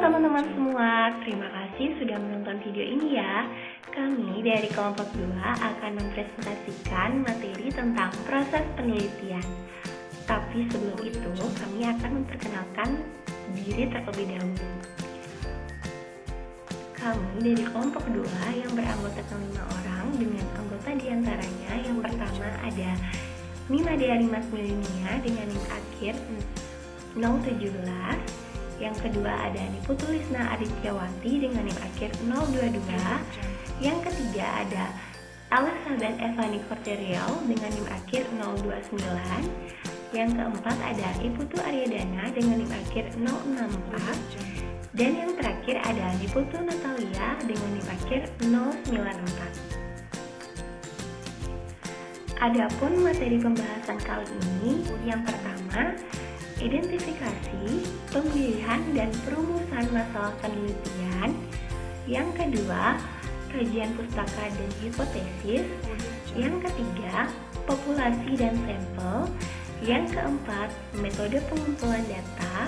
teman-teman semua, terima kasih sudah menonton video ini ya. Kami dari kelompok 2 akan mempresentasikan materi tentang proses penelitian. Tapi sebelum itu, kami akan memperkenalkan diri terlebih dahulu. Kami dari kelompok 2 yang beranggotakan 5 orang dengan anggota diantaranya yang pertama ada Nima Dea Limas Milinia dengan NIM akhir 017. Yang kedua ada Niputulisna Adityawati dengan NIM akhir 022. Yang ketiga ada Elizabeth Evani Corterial dengan NIM akhir 029. Yang keempat ada Iputu Aryadana dengan NIM akhir 064. Dan yang terakhir ada Niputu Natalia dengan NIM akhir 094. Adapun materi pembahasan kali ini, yang pertama, identifikasi, pemilihan dan perumusan masalah penelitian. Yang kedua, kajian pustaka dan hipotesis. Yang ketiga, populasi dan sampel. Yang keempat, metode pengumpulan data.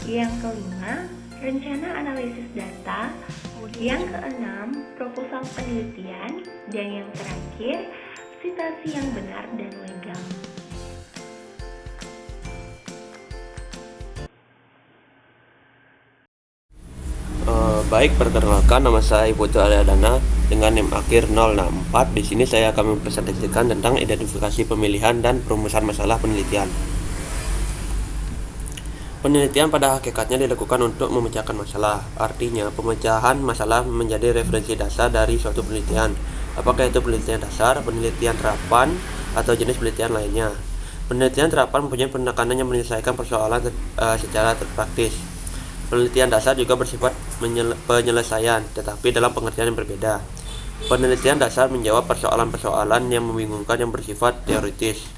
Yang kelima, rencana analisis data. Yang keenam, proposal penelitian. Dan yang terakhir, citasi yang benar dan legal. Baik, perkenalkan, nama saya Iputu Aryadana dengan NIM akhir 064. Di sini saya akan mempresentasikan tentang identifikasi, pemilihan dan perumusan masalah penelitian. Penelitian pada hakikatnya dilakukan untuk memecahkan masalah. Artinya, pemecahan masalah menjadi referensi dasar dari suatu penelitian. Apakah itu penelitian dasar, penelitian terapan, atau jenis penelitian lainnya. Penelitian terapan mempunyai penekanan yang menyelesaikan persoalan secara praktis. Penelitian dasar juga bersifat penyelesaian, tetapi dalam pengertian yang berbeda. Penelitian dasar menjawab persoalan-persoalan yang membingungkan yang bersifat teoritis.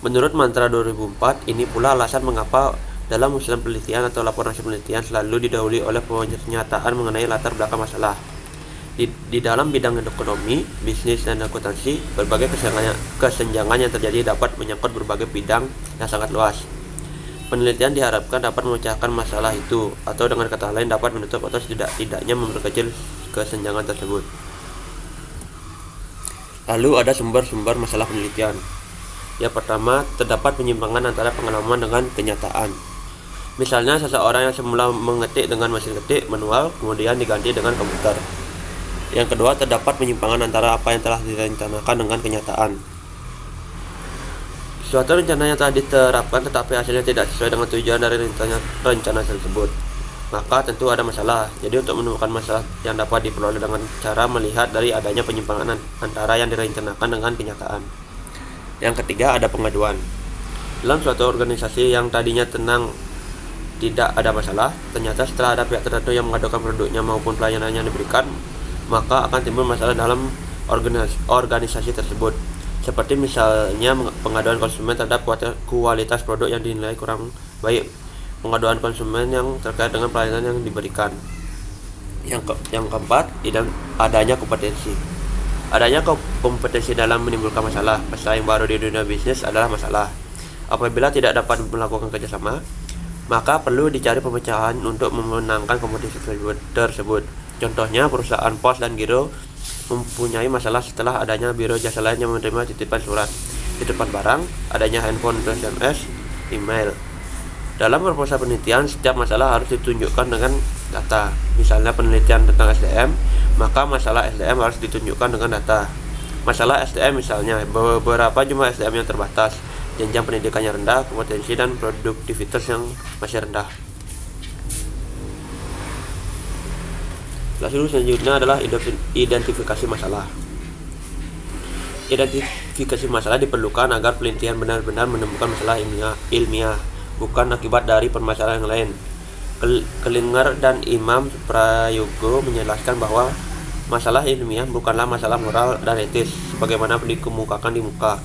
Menurut Mantra 2004, ini pula alasan mengapa dalam usulan penelitian atau laporan hasil penelitian selalu didahului oleh pernyataan mengenai latar belakang masalah. Di dalam bidang ekonomi, bisnis, dan akuntansi, berbagai kesenjangan yang terjadi dapat menyangkut berbagai bidang yang sangat luas. Penelitian diharapkan dapat memecahkan masalah itu, atau dengan kata lain dapat menutup atau setidaknya memperkecil kesenjangan tersebut. Lalu ada sumber-sumber masalah penelitian. Yang pertama, terdapat penyimpangan antara pengalaman dengan kenyataan. Misalnya, seseorang yang semula mengetik dengan mesin ketik manual, kemudian diganti dengan komputer. Yang kedua, terdapat penyimpangan antara apa yang telah direncanakan dengan kenyataan. Suatu rencana yang telah diterapkan tetapi hasilnya tidak sesuai dengan tujuan dari rencana tersebut, maka tentu ada masalah. Jadi untuk menemukan masalah yang dapat diperoleh dengan cara melihat dari adanya penyimpangan antara yang direncanakan dengan kenyataan. Yang ketiga, ada pengaduan. Dalam suatu organisasi yang tadinya tenang, tidak ada masalah, ternyata setelah ada pihak tertentu yang mengadukan produknya maupun pelayanan yang diberikan, maka akan timbul masalah dalam organisasi tersebut. Seperti misalnya pengaduan konsumen terhadap kualitas produk yang dinilai kurang baik, pengaduan konsumen yang terkait dengan pelayanan yang diberikan. Yang keempat, adanya kompetensi. Adanya kompetensi dalam menimbulkan masalah. Masalah yang baru di dunia bisnis adalah masalah. Apabila tidak dapat melakukan kerjasama, maka perlu dicari pemecahan untuk memenangkan kompetensi tersebut. Contohnya, perusahaan pos dan giro mempunyai masalah setelah adanya biro jasa lain yang menerima titipan surat, titipan barang, adanya handphone untuk SMS, email. Dalam proposal penelitian, setiap masalah harus ditunjukkan dengan data. Misalnya penelitian tentang SDM, maka masalah SDM harus ditunjukkan dengan data. Masalah SDM misalnya, beberapa jumlah SDM yang terbatas, jenjang pendidikannya rendah, kompetensi dan produktivitas yang masih rendah. Lalu selanjutnya adalah identifikasi masalah. Identifikasi masalah diperlukan agar penelitian benar-benar menemukan masalah ilmiah, bukan akibat dari permasalahan yang lain. Klinger dan Imam Prayogo menjelaskan bahwa masalah ilmiah bukanlah masalah moral dan etis, sebagaimana dikemukakan di muka.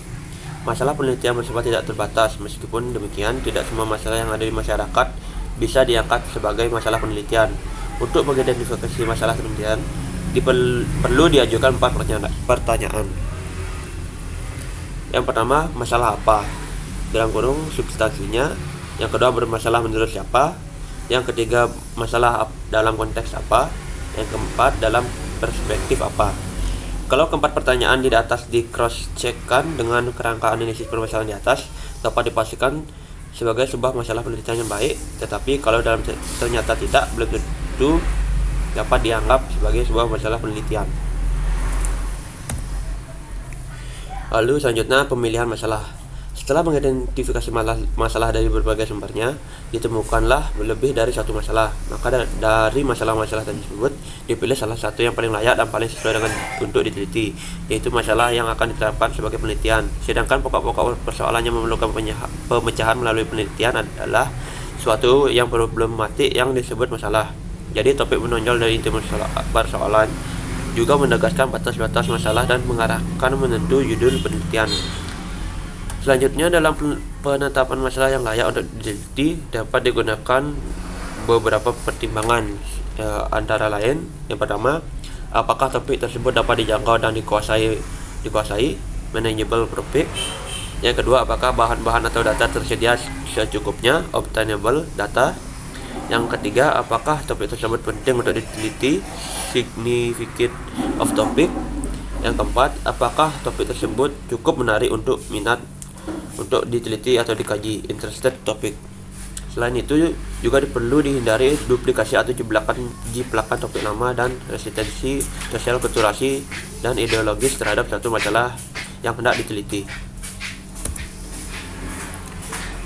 Masalah penelitian bersifat tidak terbatas. Meskipun demikian, tidak semua masalah yang ada di masyarakat bisa diangkat sebagai masalah penelitian. Untuk mengidentifikasi masalah penelitian, perlu diajukan 4 pertanyaan. Yang pertama, masalah apa? Dalam kurung substansinya. Yang kedua, bermasalah menurut siapa? Yang ketiga, masalah dalam konteks apa. Yang keempat, dalam perspektif apa. Kalau keempat pertanyaan di atas di cross-checkkan dengan kerangka analisis permasalahan di atas, dapat dipastikan sebagai sebuah masalah penelitian yang baik. Tetapi kalau ternyata tidak, belum tentu dapat dianggap sebagai sebuah masalah penelitian. Lalu selanjutnya, pemilihan masalah. Setelah mengidentifikasi masalah dari berbagai sumbernya, ditemukanlah lebih dari satu masalah. Maka dari masalah-masalah tersebut dipilih salah satu yang paling layak dan paling sesuai dengan untuk diteliti, yaitu masalah yang akan diterapkan sebagai penelitian. Sedangkan pokok-pokok persoalan yang memerlukan pemecahan melalui penelitian adalah suatu yang problematik yang disebut masalah. Jadi topik menonjol dari inti persoalan, juga menegaskan batas-batas masalah dan mengarahkan menentu judul penelitian. Selanjutnya, dalam penetapan masalah yang layak untuk diteliti dapat digunakan beberapa pertimbangan, antara lain, yang pertama, apakah topik tersebut dapat dijangkau dan dikuasai, manageable topik. Yang kedua, apakah bahan-bahan atau data tersedia secukupnya, obtainable data. Yang ketiga, apakah topik tersebut penting untuk diteliti, significant of topic. Yang keempat, apakah topik tersebut cukup menarik untuk minat untuk diteliti atau dikaji, interested topic. Selain itu, juga perlu dihindari duplikasi atau jiplakan topik lama dan resistensi sosial, kulturasi, dan ideologis terhadap satu masalah yang hendak diteliti.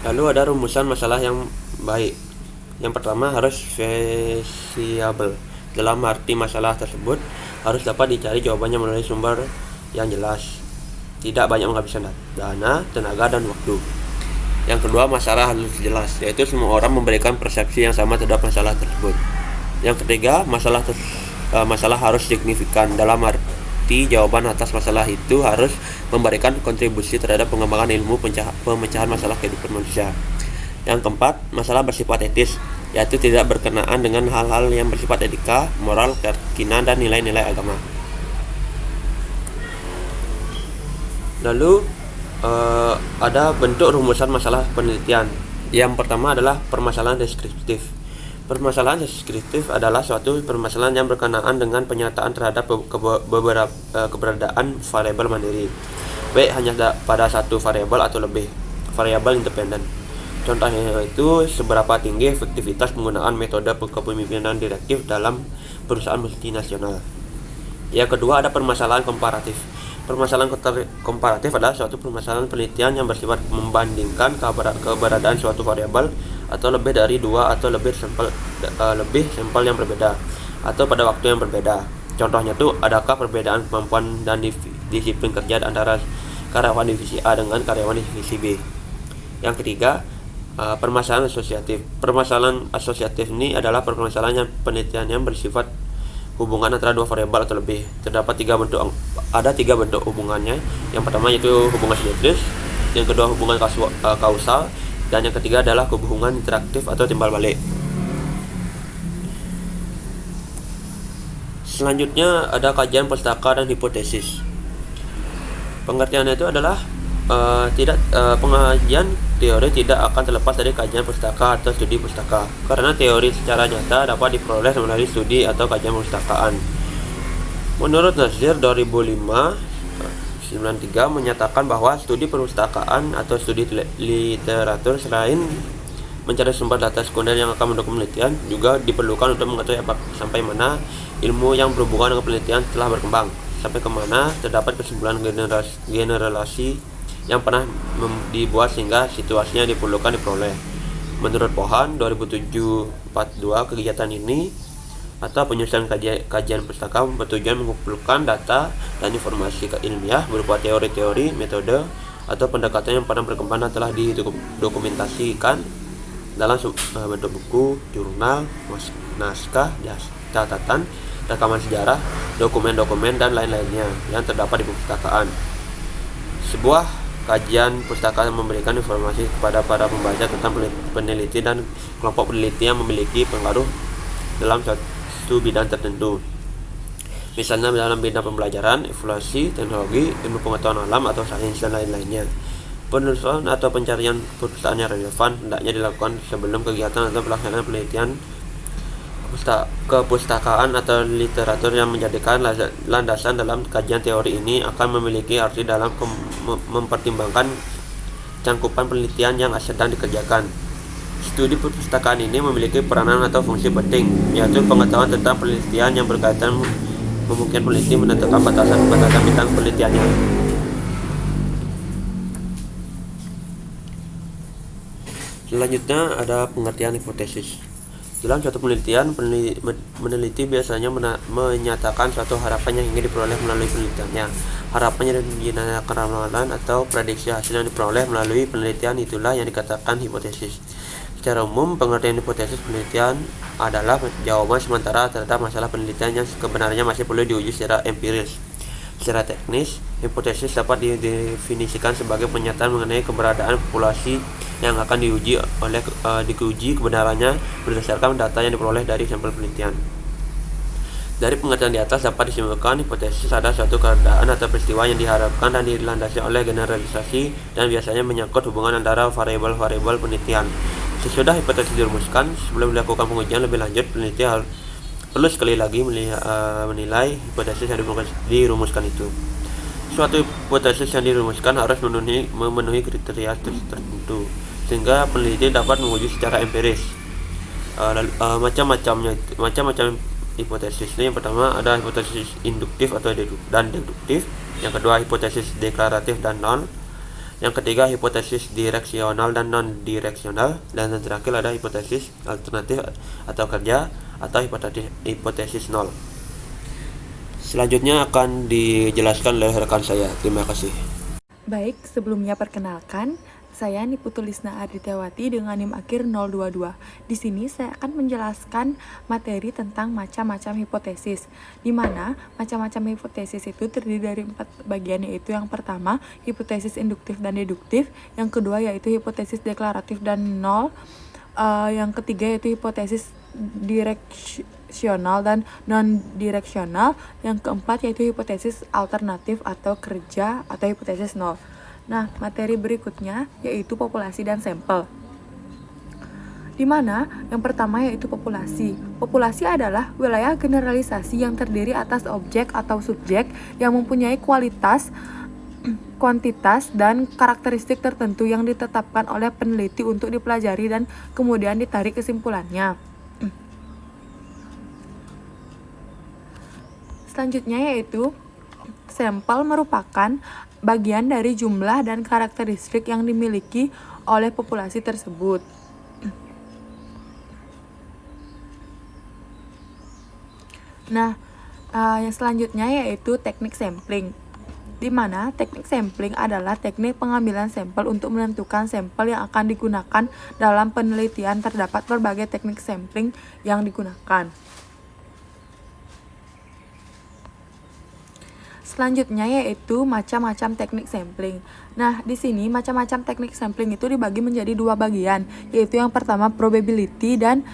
Lalu ada rumusan masalah yang baik. Yang pertama, harus feasible. Dalam arti masalah tersebut harus dapat dicari jawabannya melalui sumber yang jelas, tidak banyak menghabiskan dana, tenaga, dan waktu. Yang kedua, masalah harus jelas, yaitu semua orang memberikan persepsi yang sama terhadap masalah tersebut. Yang ketiga, masalah harus signifikan. Dalam arti jawaban atas masalah itu harus memberikan kontribusi terhadap pengembangan ilmu pemecahan masalah kehidupan manusia. Yang keempat, masalah bersifat etis, yaitu tidak berkenaan dengan hal-hal yang bersifat etika, moral, keyakinan, dan nilai-nilai agama. Lalu ada bentuk rumusan masalah penelitian. Yang pertama adalah permasalahan deskriptif. Permasalahan deskriptif adalah suatu permasalahan yang berkenaan dengan penyataan terhadap keberadaan variabel mandiri, baik hanya pada satu variabel atau lebih variabel independen. Contohnya itu seberapa tinggi efektivitas penggunaan metode kepemimpinan direktif dalam perusahaan multinasional. Yang kedua, ada permasalahan komparatif. Permasalahan komparatif adalah suatu permasalahan penelitian yang bersifat membandingkan keberadaan suatu variabel atau lebih dari dua atau lebih sampel yang berbeda atau pada waktu yang berbeda. Contohnya itu, adakah perbedaan kemampuan dan disiplin kerja antara karyawan divisi A dengan karyawan divisi B. Yang ketiga, permasalahan asosiatif. Permasalahan asosiatif ini adalah permasalahan penelitian yang bersifat hubungan antara dua variabel atau lebih. Ada tiga bentuk hubungannya. Yang pertama yaitu hubungan simetris, yang kedua hubungan kausal, dan yang ketiga adalah hubungan interaktif atau timbal balik. Selanjutnya ada kajian pustaka dan hipotesis. Pengertiannya itu adalah pengajian teori tidak akan terlepas dari kajian pustaka atau studi pustaka, karena teori secara nyata dapat diperoleh melalui studi atau kajian pustakaan. Menurut Nasir 2005-93 menyatakan bahwa studi perpustakaan atau studi literatur selain mencari sumber data sekunder yang akan mendukung penelitian, juga diperlukan untuk mengetahui sampai mana ilmu yang berhubungan dengan penelitian telah berkembang, sampai kemana terdapat kesimpulan generasi yang pernah dibuat sehingga situasinya diperoleh. Menurut Pohan 2007-42, kegiatan ini atau penyusunan kajian pustaka bertujuan mengumpulkan data dan informasi ilmiah berupa teori-teori, metode, atau pendekatan yang pernah berkembang dan telah didokumentasikan dalam bentuk buku, jurnal, naskah, catatan, rekaman sejarah, dokumen-dokumen, dan lain-lainnya yang terdapat di perpustakaan. Sebuah kajian pustaka memberikan informasi kepada para pembaca tentang peneliti dan kelompok peneliti yang memiliki pengaruh dalam satu bidang tertentu. Misalnya dalam bidang pembelajaran, evaluasi, teknologi, ilmu pengetahuan alam, atau sains, dan lain-lainnya. Penelusuran atau pencarian perusahaan yang relevan hendaknya dilakukan sebelum kegiatan atau pelaksanaan penelitian kepustakaan atau literatur yang menjadikan landasan dalam kajian teori ini akan memiliki arti dalam mempertimbangkan cangkupan penelitian yang sedang dikerjakan. Studi perpustakaan ini memiliki peranan atau fungsi penting, yaitu pengetahuan tentang penelitian yang berkaitan memungkinkan peneliti menentukan batasan-batasan bidang penelitiannya. Selanjutnya ada pengertian hipotesis. Dalam suatu penelitian, meneliti biasanya menyatakan suatu harapan yang ingin diperoleh melalui penelitiannya. Harapan yang dinamakan ramalan atau prediksi hasil yang diperoleh melalui penelitian itulah yang dikatakan hipotesis. Secara umum, pengertian hipotesis penelitian adalah jawaban sementara terhadap masalah penelitian yang kebenarannya masih perlu diuji secara empiris. Secara teknis, hipotesis dapat didefinisikan sebagai pernyataan mengenai keberadaan populasi yang akan diuji kebenarannya berdasarkan data yang diperoleh dari sampel penelitian. Dari pengertian di atas dapat disimpulkan hipotesis adalah suatu keadaan atau peristiwa yang diharapkan dan dilandasi oleh generalisasi dan biasanya menyangkut hubungan antara variabel-variabel penelitian. Sesudah hipotesis dirumuskan, sebelum dilakukan pengujian lebih lanjut, peneliti perlu sekali lagi menilai hipotesis yang dirumuskan itu. Suatu hipotesis yang dirumuskan harus memenuhi kriteria tertentu, sehingga peneliti dapat menguji secara empiris. Macam-macam hipotesis ini, yang pertama ada hipotesis induktif atau deduktif, yang kedua hipotesis deklaratif dan nol, yang ketiga hipotesis direksional dan non-direksional, dan yang terakhir ada hipotesis alternatif atau kerja atau hipotesis nol. Selanjutnya akan dijelaskan oleh rekan saya. Terima kasih. Baik, sebelumnya perkenalkan, saya Niputulisna Aditewati dengan NIM akhir 022. Di sini saya akan menjelaskan materi tentang macam-macam hipotesis, di mana macam-macam hipotesis itu terdiri dari 4 bagian, yaitu yang pertama hipotesis induktif dan deduktif, yang kedua yaitu hipotesis deklaratif dan nol, yang ketiga yaitu hipotesis direksional dan non-direksional, yang keempat yaitu hipotesis alternatif atau kerja atau hipotesis nol. Nah, materi berikutnya yaitu populasi dan sampel. Di mana yang pertama yaitu populasi. Populasi adalah wilayah generalisasi yang terdiri atas objek atau subjek yang mempunyai kualitas, kuantitas, dan karakteristik tertentu yang ditetapkan oleh peneliti untuk dipelajari dan kemudian ditarik kesimpulannya. Selanjutnya yaitu sampel merupakan bagian dari jumlah dan karakteristik yang dimiliki oleh populasi tersebut. Nah, yang selanjutnya yaitu teknik sampling, di mana teknik sampling adalah teknik pengambilan sampel untuk menentukan sampel yang akan digunakan dalam penelitian. Terdapat berbagai teknik sampling yang digunakan. Selanjutnya yaitu macam-macam teknik sampling. Nah, di sini macam-macam teknik sampling itu dibagi menjadi 2 bagian, yaitu yang pertama probability dan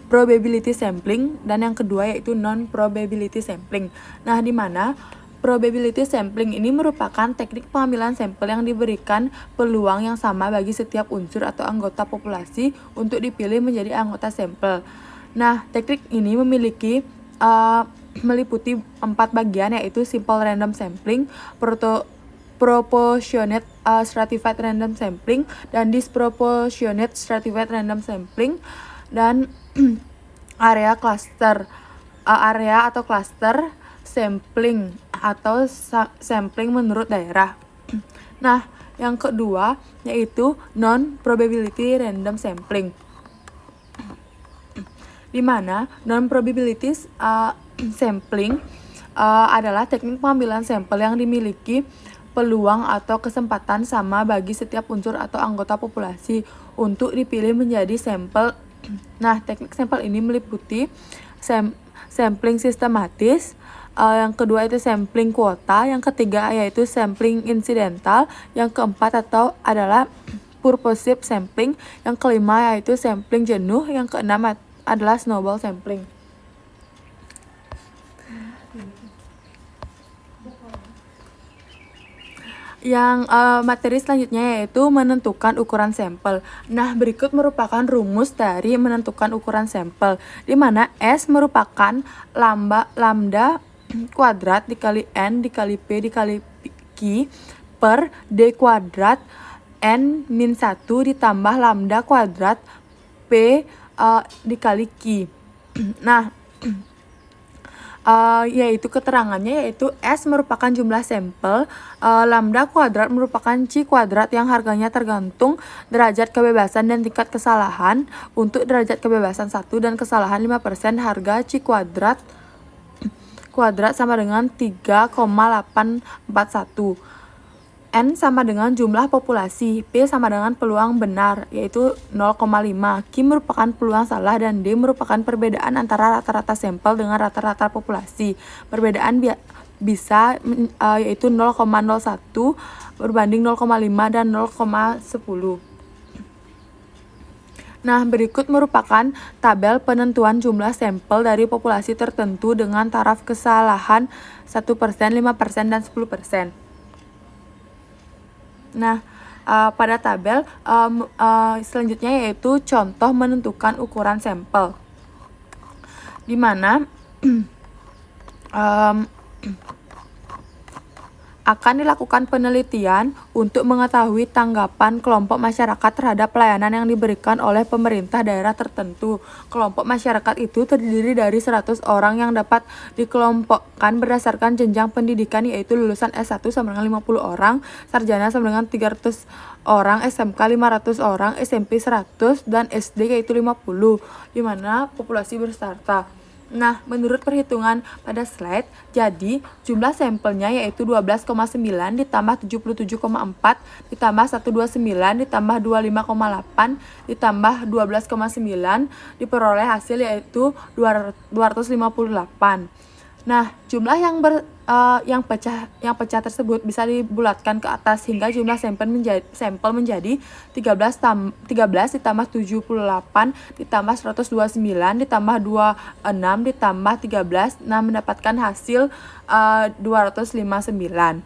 probability sampling, dan yang kedua yaitu non-probability sampling. Nah, di mana probability sampling ini merupakan teknik pengambilan sampel yang diberikan peluang yang sama bagi setiap unsur atau anggota populasi untuk dipilih menjadi anggota sampel. Nah, teknik ini meliputi 4 bagian, yaitu simple random sampling, proportionate stratified random sampling, dan disproportionate stratified random sampling, dan area atau cluster sampling atau sampling menurut daerah. Nah, yang kedua yaitu non-probability random sampling, di mana non-probability sampling adalah teknik pengambilan sampel yang dimiliki peluang atau kesempatan sama bagi setiap unsur atau anggota populasi untuk dipilih menjadi sampel. Nah, teknik sampel ini meliputi sampling sistematis, yang kedua itu sampling kuota, yang ketiga yaitu sampling insidental, yang keempat adalah purposive sampling, yang kelima yaitu sampling jenuh, yang keenam adalah snowball sampling. Yang materi selanjutnya yaitu menentukan ukuran sampel. Nah, berikut merupakan rumus dari menentukan ukuran sampel, di mana S merupakan lambda kuadrat dikali N dikali P dikali Q per D kuadrat N min 1 ditambah lambda kuadrat P dikali Q. Nah, yaitu keterangannya yaitu S merupakan jumlah sampel, lambda kuadrat merupakan C kuadrat yang harganya tergantung derajat kebebasan dan tingkat kesalahan. Untuk derajat kebebasan 1 dan kesalahan 5%, harga C kuadrat sama dengan 3,841. N sama dengan jumlah populasi, P sama dengan peluang benar, yaitu 0,5, Q merupakan peluang salah, dan D merupakan perbedaan antara rata-rata sampel dengan rata-rata populasi. Perbedaan bisa yaitu 0,01 berbanding 0,5 dan 0,10. Nah, berikut merupakan tabel penentuan jumlah sampel dari populasi tertentu dengan taraf kesalahan 1%, 5%, dan 10%. Nah, pada tabel selanjutnya yaitu contoh menentukan ukuran sampel, di mana akan dilakukan penelitian untuk mengetahui tanggapan kelompok masyarakat terhadap pelayanan yang diberikan oleh pemerintah daerah tertentu. Kelompok masyarakat itu terdiri dari 100 orang yang dapat dikelompokkan berdasarkan jenjang pendidikan, yaitu lulusan S1 sama dengan 50 orang, sarjana sama dengan 300 orang, SMK 500 orang, SMP 100, dan SD yaitu 50, di mana populasi berserta. Nah, menurut perhitungan pada slide, jadi jumlah sampelnya yaitu 12,9 ditambah 77,4 ditambah 129 ditambah 25,8 ditambah 12,9 diperoleh hasil yaitu 258. Nah, jumlah yang pecah tersebut bisa dibulatkan ke atas hingga jumlah sampel menjadi 13 ditambah 78 ditambah 129 ditambah 26 ditambah 13, nah mendapatkan hasil 259.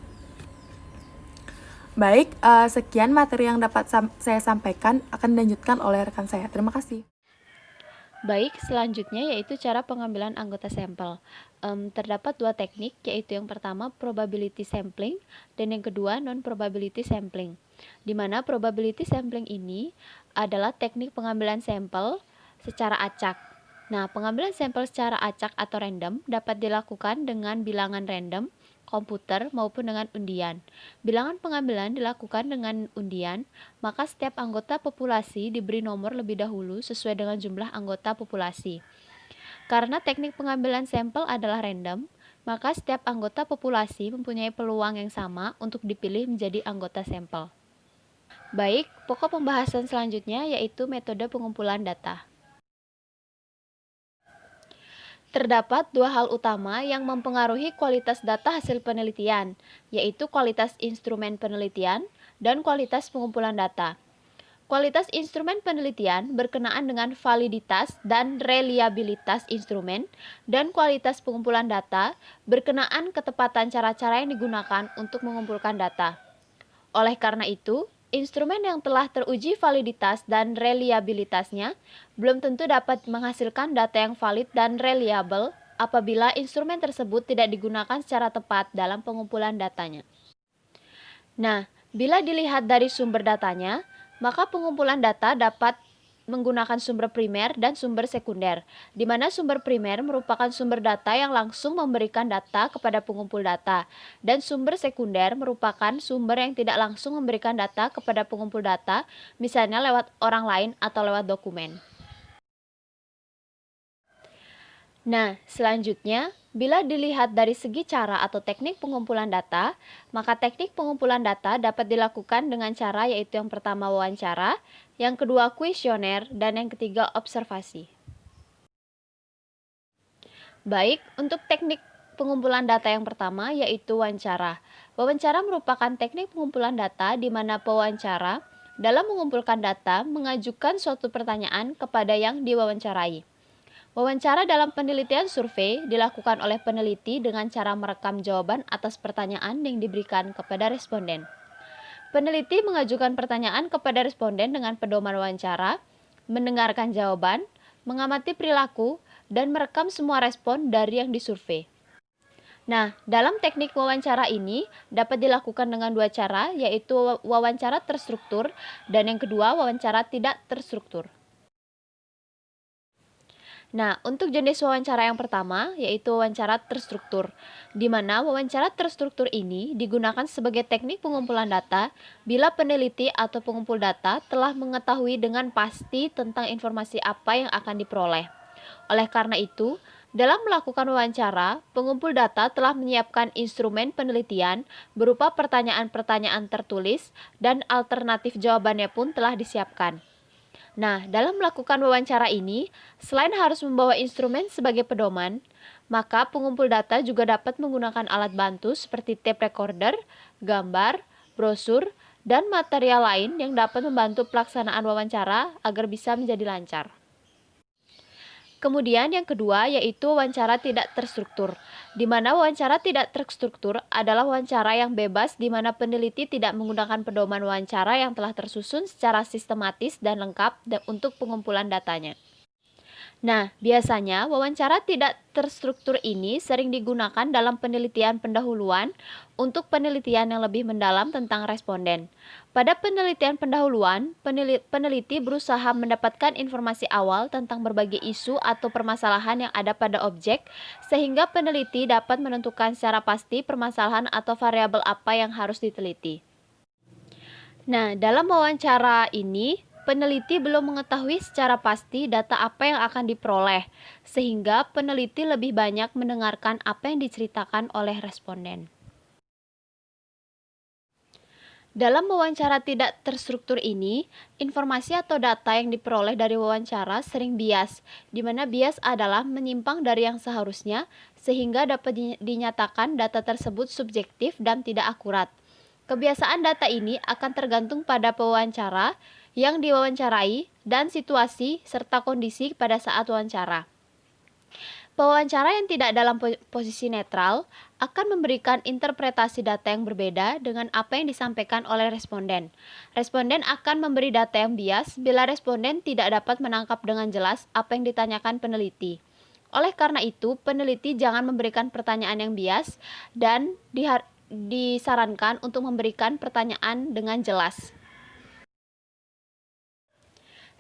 Baik, sekian materi yang dapat saya sampaikan, akan dilanjutkan oleh rekan saya. Terima kasih. Baik, selanjutnya yaitu cara pengambilan anggota sampel. Terdapat dua teknik, yaitu yang pertama probability sampling dan yang kedua non-probability sampling. Di mana probability sampling ini adalah teknik pengambilan sampel secara acak. Nah, pengambilan sampel secara acak atau random dapat dilakukan dengan bilangan random, komputer, maupun dengan undian. Bilangan pengambilan dilakukan dengan undian, maka setiap anggota populasi diberi nomor lebih dahulu sesuai dengan jumlah anggota populasi. Karena teknik pengambilan sampel adalah random, maka setiap anggota populasi mempunyai peluang yang sama untuk dipilih menjadi anggota sampel. Baik, pokok pembahasan selanjutnya yaitu metode pengumpulan data. Terdapat dua hal utama yang mempengaruhi kualitas data hasil penelitian, yaitu kualitas instrumen penelitian dan kualitas pengumpulan data. Kualitas instrumen penelitian berkenaan dengan validitas dan reliabilitas instrumen, dan kualitas pengumpulan data berkenaan ketepatan cara-cara yang digunakan untuk mengumpulkan data. Oleh karena itu, instrumen yang telah teruji validitas dan reliabilitasnya belum tentu dapat menghasilkan data yang valid dan reliable apabila instrumen tersebut tidak digunakan secara tepat dalam pengumpulan datanya. Nah, bila dilihat dari sumber datanya, maka pengumpulan data dapat menggunakan sumber primer dan sumber sekunder, di mana sumber primer merupakan sumber data yang langsung memberikan data kepada pengumpul data, dan sumber sekunder merupakan sumber yang tidak langsung memberikan data kepada pengumpul data, misalnya lewat orang lain atau lewat dokumen. Nah, selanjutnya, bila dilihat dari segi cara atau teknik pengumpulan data, maka teknik pengumpulan data dapat dilakukan dengan cara yaitu yang pertama wawancara, yang kedua kuesioner, dan yang ketiga observasi. Baik, untuk teknik pengumpulan data yang pertama yaitu wawancara. Wawancara merupakan teknik pengumpulan data di mana pewawancara dalam mengumpulkan data mengajukan suatu pertanyaan kepada yang diwawancarai. Wawancara dalam penelitian survei dilakukan oleh peneliti dengan cara merekam jawaban atas pertanyaan yang diberikan kepada responden. Peneliti mengajukan pertanyaan kepada responden dengan pedoman wawancara, mendengarkan jawaban, mengamati perilaku, dan merekam semua respon dari yang disurvei. Nah, dalam teknik wawancara ini dapat dilakukan dengan dua cara, yaitu wawancara terstruktur dan yang kedua wawancara tidak terstruktur. Nah, untuk jenis wawancara yang pertama, yaitu wawancara terstruktur, di mana wawancara terstruktur ini digunakan sebagai teknik pengumpulan data bila peneliti atau pengumpul data telah mengetahui dengan pasti tentang informasi apa yang akan diperoleh. Oleh karena itu, dalam melakukan wawancara, pengumpul data telah menyiapkan instrumen penelitian berupa pertanyaan-pertanyaan tertulis dan alternatif jawabannya pun telah disiapkan. Nah, dalam melakukan wawancara ini, selain harus membawa instrumen sebagai pedoman, maka pengumpul data juga dapat menggunakan alat bantu seperti tape recorder, gambar, brosur, dan material lain yang dapat membantu pelaksanaan wawancara agar bisa menjadi lancar. Kemudian yang kedua yaitu wawancara tidak terstruktur, di mana wawancara tidak terstruktur adalah wawancara yang bebas di mana peneliti tidak menggunakan pedoman wawancara yang telah tersusun secara sistematis dan lengkap untuk pengumpulan datanya. Nah, biasanya wawancara tidak terstruktur ini sering digunakan dalam penelitian pendahuluan untuk penelitian yang lebih mendalam tentang responden. Pada penelitian pendahuluan, peneliti berusaha mendapatkan informasi awal tentang berbagai isu atau permasalahan yang ada pada objek, sehingga peneliti dapat menentukan secara pasti permasalahan atau variabel apa yang harus diteliti. Nah, dalam wawancara ini, peneliti belum mengetahui secara pasti data apa yang akan diperoleh, sehingga peneliti lebih banyak mendengarkan apa yang diceritakan oleh responden. Dalam wawancara tidak terstruktur ini, informasi atau data yang diperoleh dari wawancara sering bias, di mana bias adalah menyimpang dari yang seharusnya, sehingga dapat dinyatakan data tersebut subjektif dan tidak akurat. Kebiasaan data ini akan tergantung pada pewawancara yang diwawancarai dan situasi serta kondisi pada saat wawancara. Pewawancara yang tidak dalam posisi netral akan memberikan interpretasi data yang berbeda dengan apa yang disampaikan oleh responden. Responden akan memberi data yang bias bila responden tidak dapat menangkap dengan jelas apa yang ditanyakan peneliti. Oleh karena itu, peneliti jangan memberikan pertanyaan yang bias dan disarankan untuk memberikan pertanyaan dengan jelas.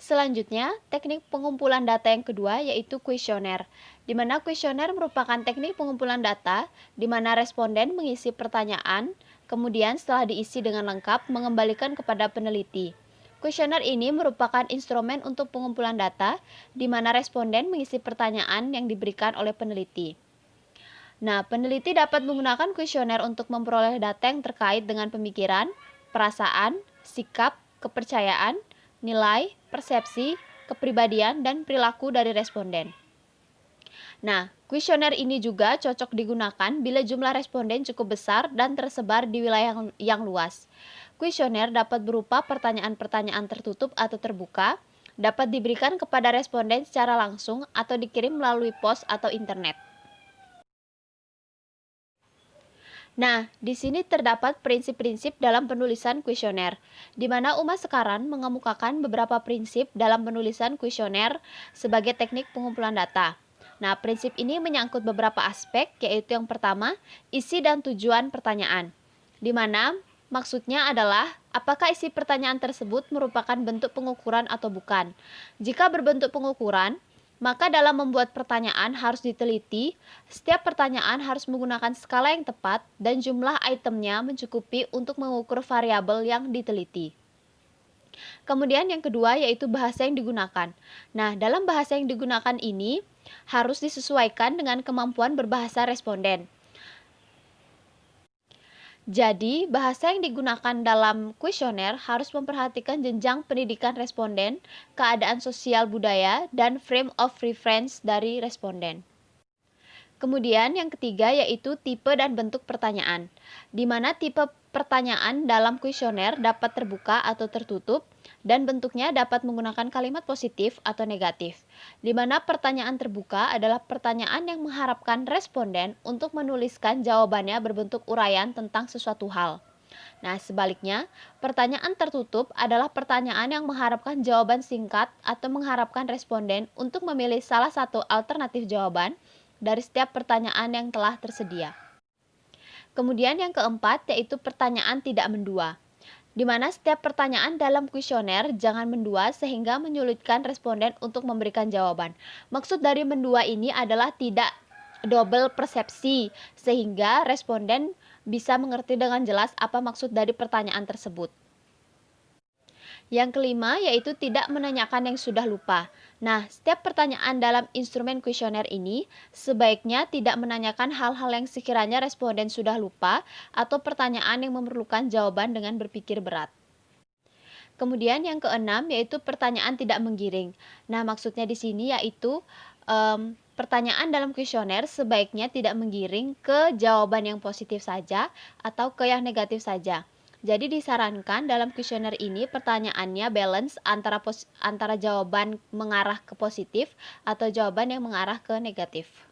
Selanjutnya, teknik pengumpulan data yang kedua yaitu kuesioner, di mana kuesioner merupakan teknik pengumpulan data di mana responden mengisi pertanyaan, kemudian setelah diisi dengan lengkap mengembalikan kepada peneliti. Kuesioner ini merupakan instrumen untuk pengumpulan data di mana responden mengisi pertanyaan yang diberikan oleh peneliti. Nah, peneliti dapat menggunakan kuesioner untuk memperoleh data yang terkait dengan pemikiran, perasaan, sikap, kepercayaan, nilai, persepsi, kepribadian, dan perilaku dari responden. Nah, kuesioner ini juga cocok digunakan bila jumlah responden cukup besar dan tersebar di wilayah yang luas. Kuesioner dapat berupa pertanyaan-pertanyaan tertutup atau terbuka, dapat diberikan kepada responden secara langsung atau dikirim melalui pos atau internet. Nah, di sini terdapat prinsip-prinsip dalam penulisan kuesioner, di mana Uma sekarang mengemukakan beberapa prinsip dalam penulisan kuesioner sebagai teknik pengumpulan data. Nah, prinsip ini menyangkut beberapa aspek, yaitu yang pertama, isi dan tujuan pertanyaan, di mana maksudnya adalah apakah isi pertanyaan tersebut merupakan bentuk pengukuran atau bukan. Jika berbentuk pengukuran, maka dalam membuat pertanyaan harus diteliti, setiap pertanyaan harus menggunakan skala yang tepat dan jumlah itemnya mencukupi untuk mengukur variabel yang diteliti. Kemudian yang kedua yaitu bahasa yang digunakan. Nah, dalam bahasa yang digunakan ini harus disesuaikan dengan kemampuan berbahasa responden. Jadi, bahasa yang digunakan dalam kuesioner harus memperhatikan jenjang pendidikan responden, keadaan sosial budaya, dan frame of reference dari responden. Kemudian yang ketiga yaitu tipe dan bentuk pertanyaan, di mana tipe pertanyaan dalam kuesioner dapat terbuka atau tertutup, dan bentuknya dapat menggunakan kalimat positif atau negatif, di mana pertanyaan terbuka adalah pertanyaan yang mengharapkan responden untuk menuliskan jawabannya berbentuk uraian tentang sesuatu hal. Nah, sebaliknya, pertanyaan tertutup adalah pertanyaan yang mengharapkan jawaban singkat atau mengharapkan responden untuk memilih salah satu alternatif jawaban dari setiap pertanyaan yang telah tersedia. Kemudian yang keempat yaitu pertanyaan tidak mendua, di mana setiap pertanyaan dalam kuesioner jangan mendua sehingga menyulitkan responden untuk memberikan jawaban. Maksud dari mendua ini adalah tidak double persepsi, sehingga responden bisa mengerti dengan jelas apa maksud dari pertanyaan tersebut. Yang kelima yaitu tidak menanyakan yang sudah lupa. Nah, setiap pertanyaan dalam instrumen kuesioner ini sebaiknya tidak menanyakan hal-hal yang sekiranya responden sudah lupa atau pertanyaan yang memerlukan jawaban dengan berpikir berat. Kemudian yang keenam yaitu pertanyaan tidak menggiring. Nah, maksudnya di sini yaitu pertanyaan dalam kuesioner sebaiknya tidak menggiring ke jawaban yang positif saja atau ke yang negatif saja. Jadi disarankan dalam kuesioner ini pertanyaannya balance antara jawaban mengarah ke positif atau jawaban yang mengarah ke negatif.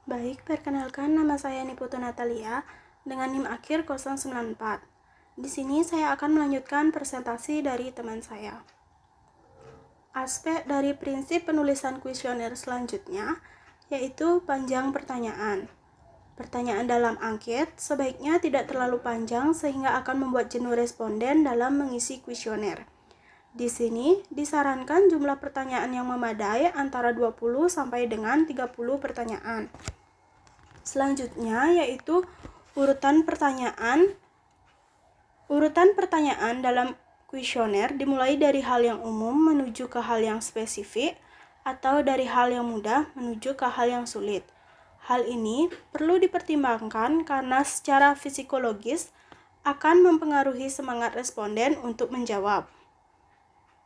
Baik, perkenalkan nama saya Niputu Natalia dengan NIM akhir 094. Di sini saya akan melanjutkan presentasi dari teman saya. Aspek dari prinsip penulisan kuesioner selanjutnya yaitu panjang pertanyaan. Pertanyaan dalam angket sebaiknya tidak terlalu panjang sehingga akan membuat jenuh responden dalam mengisi kuesioner. Di sini disarankan jumlah pertanyaan yang memadai antara 20 sampai dengan 30 pertanyaan. Selanjutnya yaitu urutan pertanyaan dalam kuesioner dimulai dari hal yang umum menuju ke hal yang spesifik atau dari hal yang mudah menuju ke hal yang sulit. Hal ini perlu dipertimbangkan karena secara psikologis akan mempengaruhi semangat responden untuk menjawab.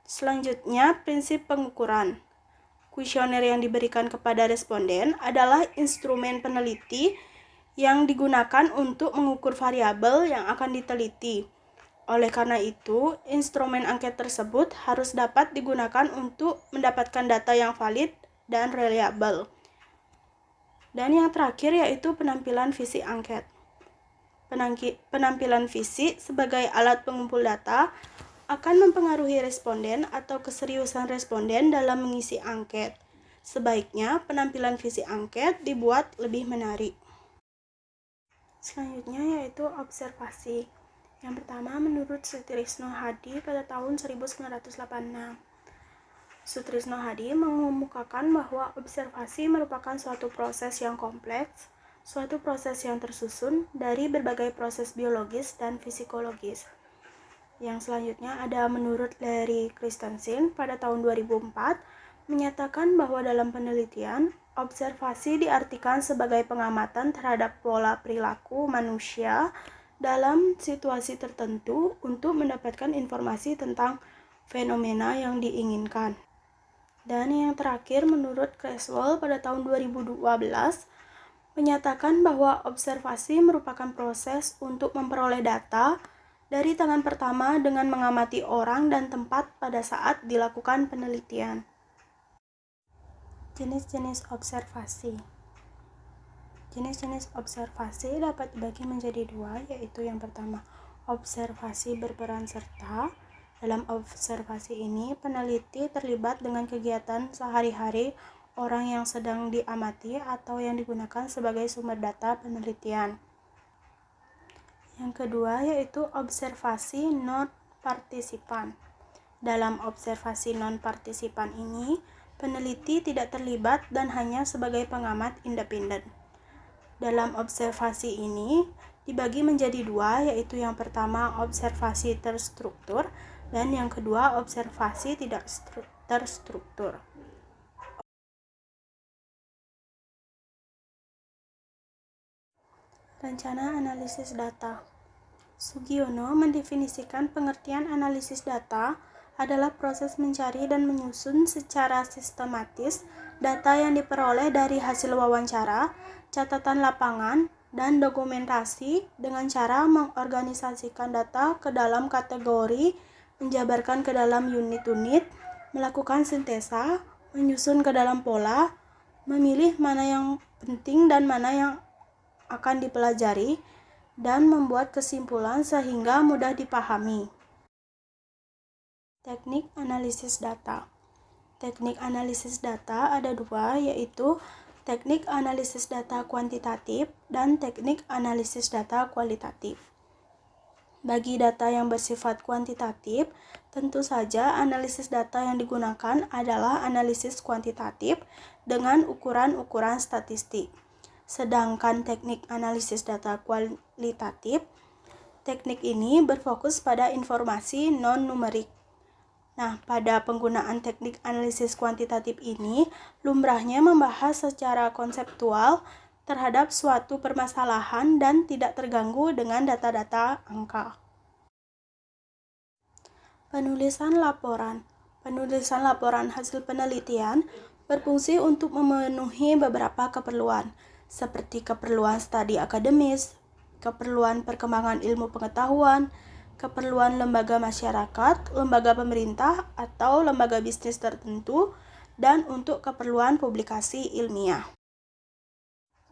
Selanjutnya, prinsip pengukuran. Kuesioner yang diberikan kepada responden adalah instrumen peneliti yang digunakan untuk mengukur variabel yang akan diteliti. Oleh karena itu, instrumen angket tersebut harus dapat digunakan untuk mendapatkan data yang valid dan reliable. Dan yang terakhir yaitu penampilan visi angket. Penampilan visi sebagai alat pengumpul data akan mempengaruhi responden atau keseriusan responden dalam mengisi angket. Sebaiknya penampilan visi angket dibuat lebih menarik. Selanjutnya yaitu observasi. Yang pertama, menurut Sutrisno Hadi pada tahun 1986. Sutrisno Hadi mengemukakan bahwa observasi merupakan suatu proses yang kompleks, suatu proses yang tersusun dari berbagai proses biologis dan psikologis. Yang selanjutnya ada menurut Larry Christensen pada tahun 2004, menyatakan bahwa dalam penelitian, observasi diartikan sebagai pengamatan terhadap pola perilaku manusia dalam situasi tertentu untuk mendapatkan informasi tentang fenomena yang diinginkan. Dan yang terakhir menurut Creswell pada tahun 2012 menyatakan bahwa observasi merupakan proses untuk memperoleh data dari tangan pertama dengan mengamati orang dan tempat pada saat dilakukan penelitian. Jenis-jenis observasi. Jenis-jenis observasi dapat dibagi menjadi dua, yaitu yang pertama, observasi berperan serta. Dalam observasi ini, peneliti terlibat dengan kegiatan sehari-hari orang yang sedang diamati atau yang digunakan sebagai sumber data penelitian. Yang kedua, yaitu observasi non-partisipan. Dalam observasi non-partisipan ini, peneliti tidak terlibat dan hanya sebagai pengamat independen. Dalam observasi ini dibagi menjadi dua, yaitu yang pertama observasi terstruktur dan yang kedua observasi tidak terstruktur. Rencana analisis data. Sugiono mendefinisikan pengertian analisis data adalah proses mencari dan menyusun secara sistematis data yang diperoleh dari hasil wawancara, catatan lapangan, dan dokumentasi dengan cara mengorganisasikan data ke dalam kategori, menjabarkan ke dalam unit-unit, melakukan sintesa, menyusun ke dalam pola, memilih mana yang penting dan mana yang akan dipelajari, dan membuat kesimpulan sehingga mudah dipahami. Teknik analisis data. Teknik analisis data ada dua, yaitu teknik analisis data kuantitatif dan teknik analisis data kualitatif. Bagi data yang bersifat kuantitatif, tentu saja analisis data yang digunakan adalah analisis kuantitatif dengan ukuran-ukuran statistik. Sedangkan teknik analisis data kualitatif, teknik ini berfokus pada informasi non-numerik. Nah, pada penggunaan teknik analisis kuantitatif ini, lumrahnya membahas secara konseptual terhadap suatu permasalahan dan tidak terganggu dengan data-data angka. Penulisan laporan. Penulisan laporan hasil penelitian berfungsi untuk memenuhi beberapa keperluan, seperti keperluan studi akademis, keperluan perkembangan ilmu pengetahuan, keperluan lembaga masyarakat, lembaga pemerintah, atau lembaga bisnis tertentu, dan untuk keperluan publikasi ilmiah.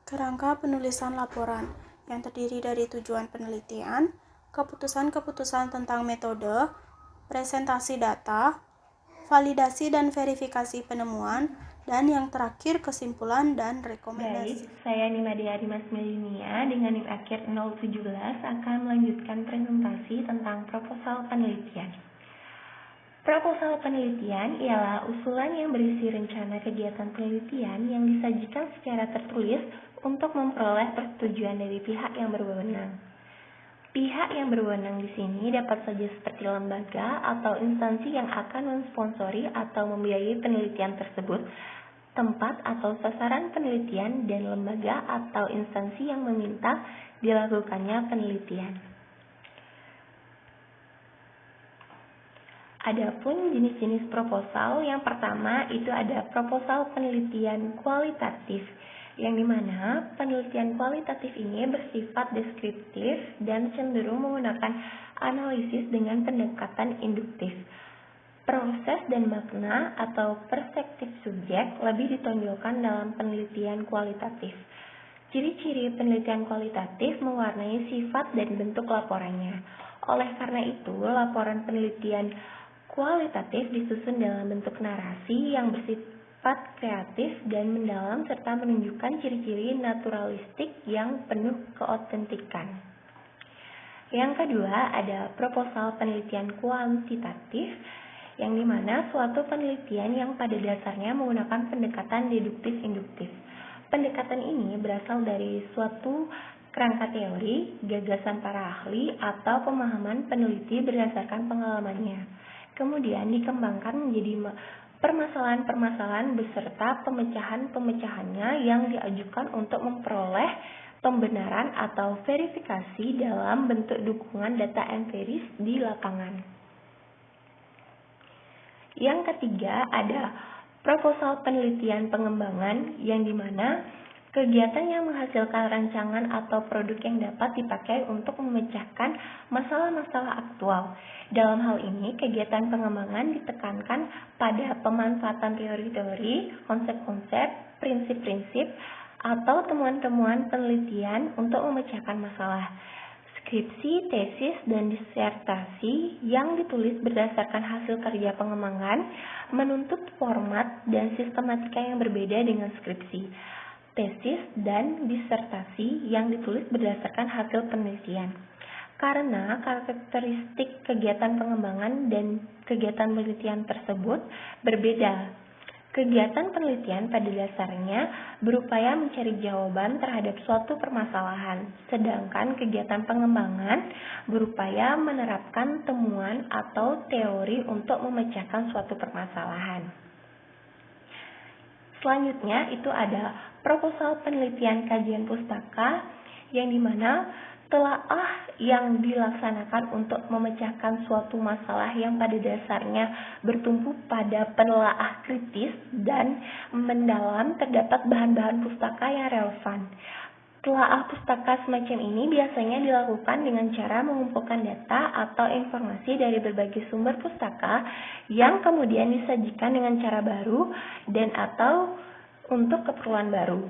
Kerangka penulisan laporan yang terdiri dari tujuan penelitian, keputusan-keputusan tentang metode, presentasi data, validasi dan verifikasi penemuan, dan yang terakhir kesimpulan dan rekomendasi. Baik, saya Nima Deari Mas Melinia dengan NIM akhir 017 akan melanjutkan presentasi tentang proposal penelitian. Proposal penelitian ialah usulan yang berisi rencana kegiatan penelitian yang disajikan secara tertulis untuk memperoleh persetujuan dari pihak yang berwenang. Pihak yang berwenang di sini dapat saja seperti lembaga atau instansi yang akan mensponsori atau membiayai penelitian tersebut, tempat atau sasaran penelitian, dan lembaga atau instansi yang meminta dilakukannya penelitian. Adapun jenis-jenis proposal, yang pertama itu ada proposal penelitian kualitatif, yang dimana penelitian kualitatif ini bersifat deskriptif dan cenderung menggunakan analisis dengan pendekatan induktif. Proses dan makna atau perspektif subjek lebih ditonjolkan dalam penelitian kualitatif. Ciri-ciri penelitian kualitatif mewarnai sifat dan bentuk laporannya. Oleh karena itu, laporan penelitian kualitatif disusun dalam bentuk narasi yang bersifat kreatif dan mendalam serta menunjukkan ciri-ciri naturalistik yang penuh keotentikan. Yang kedua ada proposal penelitian kuantitatif, yang dimana suatu penelitian yang pada dasarnya menggunakan pendekatan deduktif-induktif. Pendekatan ini berasal dari suatu kerangka teori, gagasan para ahli, atau pemahaman peneliti berdasarkan pengalamannya. Kemudian dikembangkan menjadi permasalahan-permasalahan beserta pemecahan-pemecahannya yang diajukan untuk memperoleh pembenaran atau verifikasi dalam bentuk dukungan data empiris di lapangan. Yang ketiga ada proposal penelitian pengembangan, yang dimana kegiatan yang menghasilkan rancangan atau produk yang dapat dipakai untuk memecahkan masalah-masalah aktual. Dalam hal ini, kegiatan pengembangan ditekankan pada pemanfaatan teori-teori, konsep-konsep, prinsip-prinsip, atau temuan-temuan penelitian untuk memecahkan masalah. Skripsi, tesis, dan disertasi yang ditulis berdasarkan hasil kerja pengembangan menuntut format dan sistematika yang berbeda dengan skripsi, tesis, dan disertasi yang ditulis berdasarkan hasil penelitian. Karena karakteristik kegiatan pengembangan dan kegiatan penelitian tersebut berbeda. Kegiatan penelitian pada dasarnya berupaya mencari jawaban terhadap suatu permasalahan, sedangkan kegiatan pengembangan berupaya menerapkan temuan atau teori untuk memecahkan suatu permasalahan. Selanjutnya itu ada proposal penelitian kajian pustaka, yang dimana telaah yang dilaksanakan untuk memecahkan suatu masalah yang pada dasarnya bertumpu pada penelaah kritis dan mendalam terdapat bahan-bahan pustaka yang relevan. Telaah pustaka semacam ini biasanya dilakukan dengan cara mengumpulkan data atau informasi dari berbagai sumber pustaka yang kemudian disajikan dengan cara baru dan atau untuk keperluan baru.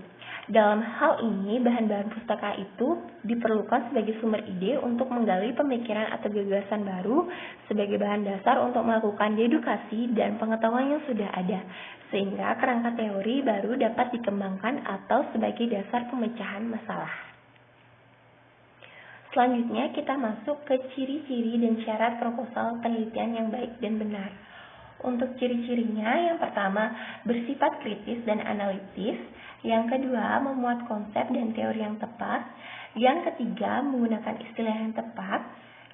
Dalam hal ini, bahan-bahan pustaka itu diperlukan sebagai sumber ide untuk menggali pemikiran atau gagasan baru sebagai bahan dasar untuk melakukan dedukasi dan pengetahuan yang sudah ada, sehingga kerangka teori baru dapat dikembangkan atau sebagai dasar pemecahan masalah. Selanjutnya, kita masuk ke ciri-ciri dan syarat proposal penelitian yang baik dan benar. Untuk ciri-cirinya, yang pertama, bersifat kritis dan analitis. Yang kedua, memuat konsep dan teori yang tepat. Yang ketiga, menggunakan istilah yang tepat.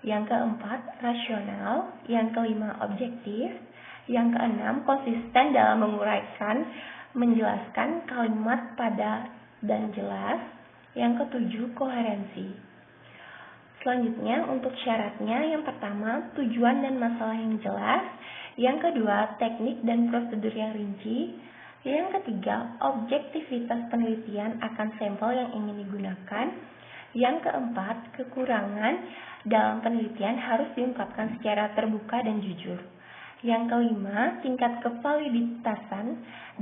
Yang keempat, rasional. Yang kelima, objektif. Yang keenam, konsisten dalam menguraikan, menjelaskan kalimat padat dan jelas. Yang ketujuh, koherensi. Selanjutnya, untuk syaratnya, yang pertama, tujuan dan masalah yang jelas. Yang kedua, teknik dan prosedur yang rinci. Yang ketiga, objektivitas penelitian akan sampel yang ingin digunakan. Yang keempat, kekurangan dalam penelitian harus diungkapkan secara terbuka dan jujur. Yang kelima, tingkat kevaliditasan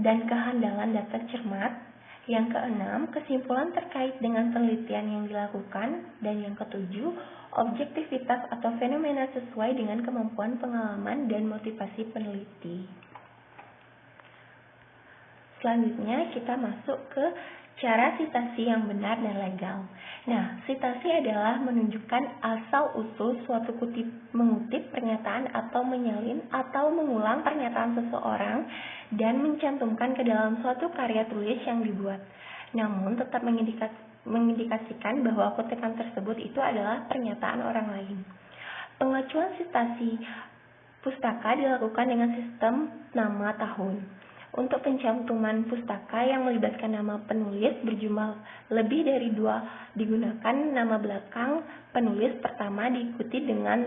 dan kehandalan data cermat. Yang keenam, kesimpulan terkait dengan penelitian yang dilakukan. Dan yang ketujuh, objektivitas atau fenomena sesuai dengan kemampuan pengalaman dan motivasi peneliti. Selanjutnya kita masuk ke cara sitasi yang benar dan legal. Nah, sitasi adalah menunjukkan asal-usul suatu mengutip pernyataan atau menyalin atau mengulang pernyataan seseorang dan mencantumkan ke dalam suatu karya tulis yang dibuat. Namun tetap mengindikasikan bahwa kutipan tersebut itu adalah pernyataan orang lain. Pengacuan sitasi pustaka dilakukan dengan sistem nama tahun. Untuk pencantuman pustaka yang melibatkan nama penulis berjumlah lebih dari 2 digunakan nama belakang penulis pertama diikuti dengan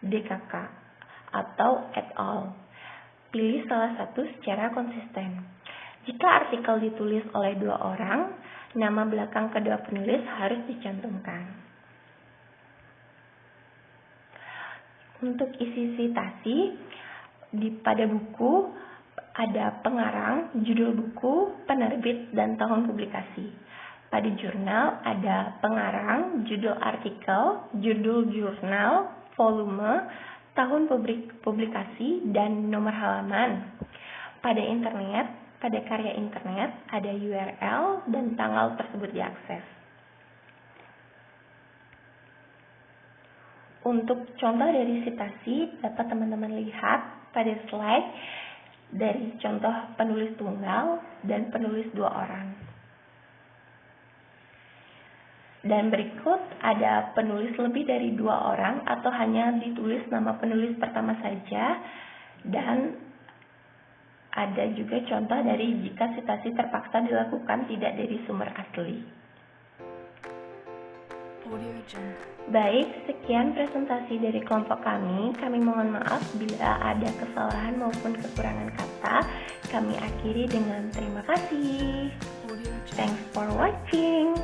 DKK atau et al. Pilih salah satu secara konsisten. Jika artikel ditulis oleh 2 orang, nama belakang kedua penulis harus dicantumkan. Untuk isi sitasi, pada buku ada pengarang, judul buku, penerbit, dan tahun publikasi. Pada jurnal ada pengarang, judul artikel, judul jurnal, volume, tahun publikasi, dan nomor halaman. Pada internet, pada karya internet ada URL dan tanggal tersebut diakses. Untuk contoh dari sitasi dapat teman-teman lihat pada slide dari contoh penulis tunggal dan penulis 2 orang. Dan berikut ada penulis lebih dari 2 orang atau hanya ditulis nama penulis pertama saja, dan ada juga contoh dari jika sitasi terpaksa dilakukan tidak dari sumber asli. Baik, sekian presentasi dari kelompok kami. Kami mohon maaf bila ada kesalahan maupun kekurangan kata. Kami akhiri dengan terima kasih. Thanks for watching.